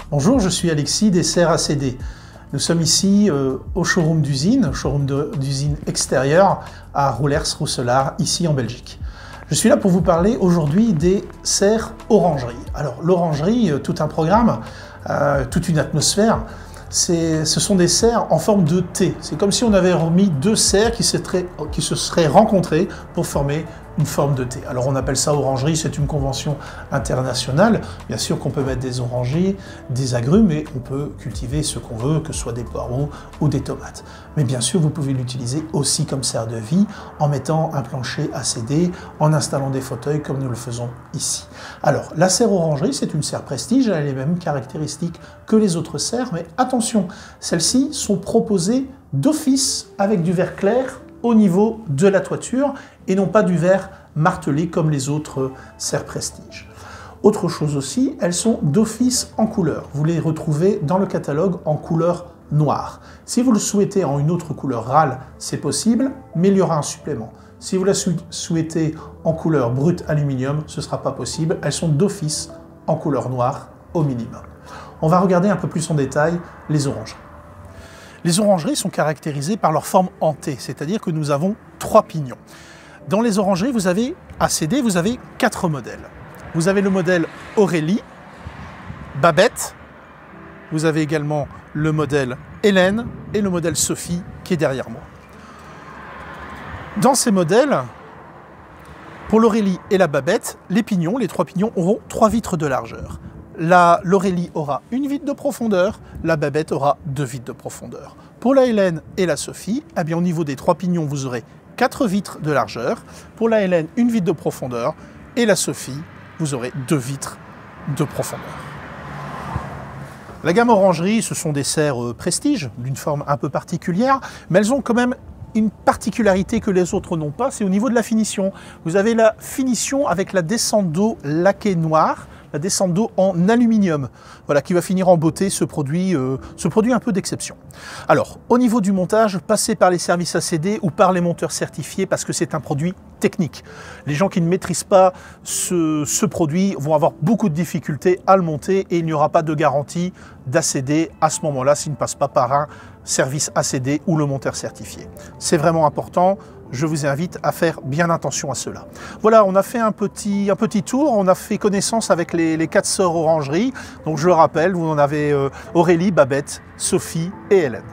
Bonjour, je suis Alexis des serres ACD. Nous sommes ici au showroom d'usine extérieure à Roulers-Rousselard, ici en Belgique. Je suis là pour vous parler aujourd'hui des serres orangerie. Alors l'orangerie, tout un programme, toute une atmosphère, ce sont des serres en forme de T. C'est comme si on avait remis deux serres qui se seraient rencontrées pour former une forme de T. Alors on appelle ça orangerie, c'est une convention internationale. Bien sûr qu'on peut mettre des orangeries, des agrumes, mais on peut cultiver ce qu'on veut, que ce soit des poireaux ou des tomates. Mais bien sûr, vous pouvez l'utiliser aussi comme serre de vie, en mettant un plancher ACD, en installant des fauteuils comme nous le faisons ici. Alors, la serre orangerie, c'est une serre prestige, elle a les mêmes caractéristiques que les autres serres, mais attention, celles-ci sont proposées d'office avec du verre clair au niveau de la toiture et non pas du verre martelé comme les autres serres prestige. Autre chose aussi, elles sont d'office en couleur. Vous les retrouvez dans le catalogue en couleur noire. Si vous le souhaitez en une autre couleur râle, c'est possible, mais il y aura un supplément. Si vous la souhaitez en couleur brute aluminium, ce ne sera pas possible. Elles sont d'office en couleur noire au minimum. On va regarder un peu plus en détail les orangeries. Les orangeries sont caractérisées par leur forme en T, c'est-à-dire que nous avons 3 pignons. Dans les orangeries, vous avez ACD, vous avez 4 modèles. Vous avez le modèle Aurélie, Babette, vous avez également le modèle Hélène et le modèle Sophie qui est derrière moi. Dans ces modèles, pour l'Aurélie et la Babette, les 3 pignons auront 3 vitres de largeur. L'Aurélie aura 1 vitre de profondeur, la Babette aura 2 vitres de profondeur. Pour la Hélène et la Sophie, eh bien, au niveau des 3 pignons, vous aurez 4 vitres de largeur. Pour la Hélène, 1 vitre de profondeur. Et la Sophie, vous aurez 2 vitres de profondeur. La gamme orangerie, ce sont des serres prestige, d'une forme un peu particulière, mais elles ont quand même une particularité que les autres n'ont pas, c'est au niveau de la finition. Vous avez la finition avec la descente d'eau laquée noire, la descente d'eau en aluminium, voilà, qui va finir en beauté ce produit un peu d'exception. Alors, au niveau du montage, passez par les services ACD ou par les monteurs certifiés parce que c'est un produit technique. Les gens qui ne maîtrisent pas ce produit vont avoir beaucoup de difficultés à le monter et il n'y aura pas de garantie d'ACD à ce moment-là s'il ne passe pas par un service ACD ou le monteur certifié. C'est vraiment important. Je vous invite à faire bien attention à cela. Voilà, on a fait un petit tour, on a fait connaissance avec les 4 sœurs orangeries. Donc je le rappelle, vous en avez Aurélie, Babette, Sophie et Hélène.